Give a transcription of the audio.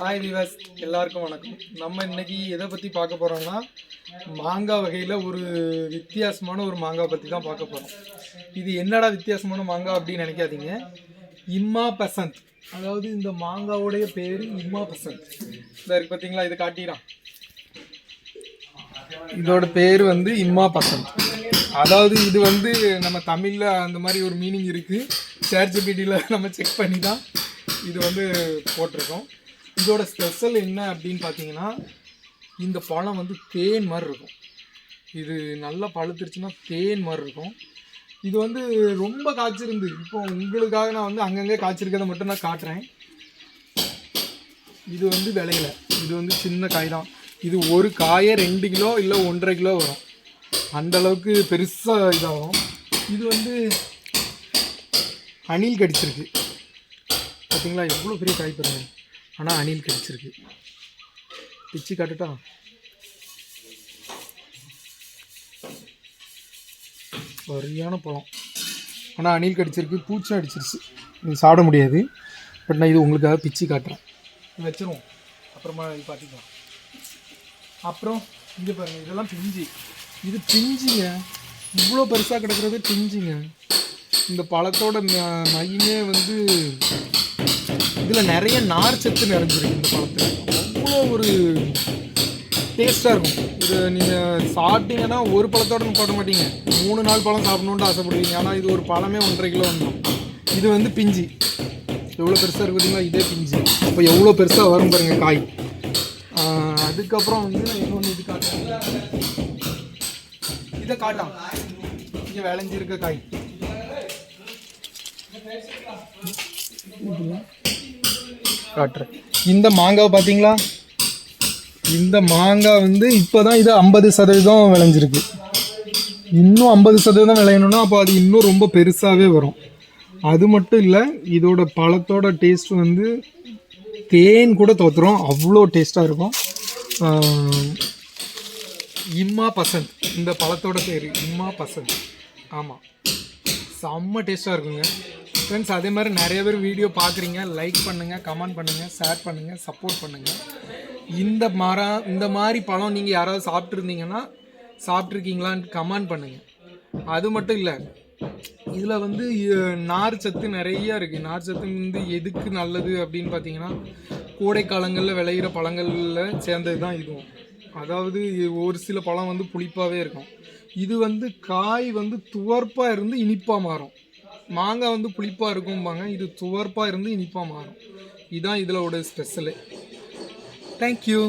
Hi விவாஸ், எல்லாருக்கும் வணக்கம். நம்ம இன்னைக்கு எதை பற்றி பார்க்க போகிறோம்னா, மாங்காய் வகையில் ஒரு வித்தியாசமான ஒரு மாங்காய் பற்றி தான் பார்க்க போகிறோம். இது என்னடா வித்தியாசமான மாங்காய் அப்படின்னு நினைக்காதீங்க. இம்மா பசந்த், அதாவது இந்த மாங்காவோடைய பேர் இம்மா பசந்த். இதாக இருக்குது பார்த்தீங்களா, இது காட்டிடான். இதோட பேர் வந்து இம்மா பசந்த். அதாவது இது வந்து நம்ம தமிழில் அந்த மாதிரி ஒரு மீனிங் இருக்குது. ChatGPTல நம்ம செக் பண்ணி தான் இது வந்து போட்டிருக்கோம். இதோட ஸ்பெஷல் என்ன அப்படின்னு பார்த்தீங்கன்னா, இந்த பழம் வந்து தேன் மாதிரி இருக்கும். இது நல்லா பழுத்துருச்சுன்னா தேன் மாதிரி இருக்கும். இது வந்து ரொம்ப காய்ச்சிருந்து. இப்போ உங்களுக்காக நான் வந்து அங்கங்கே காய்ச்சிருக்கிறத மட்டும் நான் காட்டுறேன். இது வந்து விளையில, இது வந்து சின்ன காய் தான். இது ஒரு காயை 2 கிலோ இல்லை 1.5 கிலோ வரும். அந்த அளவுக்கு பெருசாக இதாகும். இது வந்து அணில் கடிச்சிருக்கு. பார்த்தீங்களா எவ்வளோ பெரிய காய் பாருங்க. ஆனால் அணில் கடிச்சிருக்கு. பிச்சு காட்டுட்டா. சரியான பழம். ஆனால் அணில் கடிச்சிருக்கு, பூச்சும் அடிச்சிருச்சு. இது சாப்பிட முடியாது. பட் நான் இது உங்களுக்காக பிச்சு காட்டுறேன். வச்சிருவோம், அப்புறமா இது பார்த்துக்கலாம். அப்புறம் இங்கே பாருங்கள், இதெல்லாம் பிஞ்சு. இது பிஞ்சுங்க, இவ்வளோ பெருசாக கிடக்கிறது பிஞ்சுங்க. இந்த பழத்தோட மையமே வந்து இதில் நிறைய நார் சத்து நிறைஞ்சிருக்கு. இந்த பழத்தில் அவ்வளோ ஒரு டேஸ்ட்டாக இருக்கும். இது நீங்கள் சாப்பிட்டீங்கன்னா ஒரு பழத்தோடு போட மாட்டீங்க, 3-4 பழம் சாப்பிடணுன்ட்டு ஆசைப்படுவீங்க. ஆனால் இது ஒரு பழமே 1.5 கிலோ வந்துடும். இது வந்து பிஞ்சு எவ்வளோ பெருசாக இருக்குது பார்த்தீங்களா, இதே பிஞ்சு. இப்போ எவ்வளோ பெருசாக வரும் பாருங்கள் காய். அதுக்கப்புறம் வந்து நான் இன்னொன்று இது காட்டுறேன். இதை காட்டாம், இங்கே விளைஞ்சிருக்க காய். காட்டுறேன். இந்த மாங்காய் பார்த்தீங்களா, இந்த மாங்காய் வந்து இப்போ தான் இது 50% விளைஞ்சிருக்கு. இன்னும் 50% விளையணும்னா அப்போ அது இன்னும் ரொம்ப பெருசாகவே வரும். அது மட்டும் இல்லை, இதோட பழத்தோட டேஸ்ட் வந்து தேன் கூட தோற்றுரும், அவ்வளோ டேஸ்ட்டாக இருக்கும். இம்மா பசந்த், இந்த பழத்தோட பேர் இம்மா பசந்த். ஆமாம், செம்ம டேஸ்ட்டாக இருக்குங்க ஃப்ரெண்ட்ஸ். அதே மாதிரி நிறைய பேர் வீடியோ பார்க்குறீங்க, லைக் பண்ணுங்கள், கமெண்ட் பண்ணுங்கள், ஷேர் பண்ணுங்கள், சப்போர்ட் பண்ணுங்கள். இந்த மாதிரி பழம் நீங்கள் யாராவது சாப்பிட்ருந்தீங்கன்னா சாப்பிட்ருக்கீங்களான்னு கமெண்ட் பண்ணுங்கள். அது மட்டும் இல்லை, இதில் வந்து நார் சத்து நிறையா இருக்குது. நார் சத்து வந்து எதுக்கு நல்லது அப்படின்னு பார்த்தீங்கன்னா, கோடை காலங்களில் விளையிற பழங்களில் சேர்ந்தது தான் இதுவும். அதாவது ஒரு சில பழம் வந்து புளிப்பாகவே இருக்கும். இது வந்து காய் வந்து துவர்ப்பாக இருந்து இனிப்பாக மாறும். மாங்காய் வந்து புளிப்பாக இருக்கும்பாங்க, இது துவர்ப்பாக இருந்து இனிப்பாக மாறும். இதுதான் இதில் ஒரு ஸ்பெஷலு. தேங்க்யூ.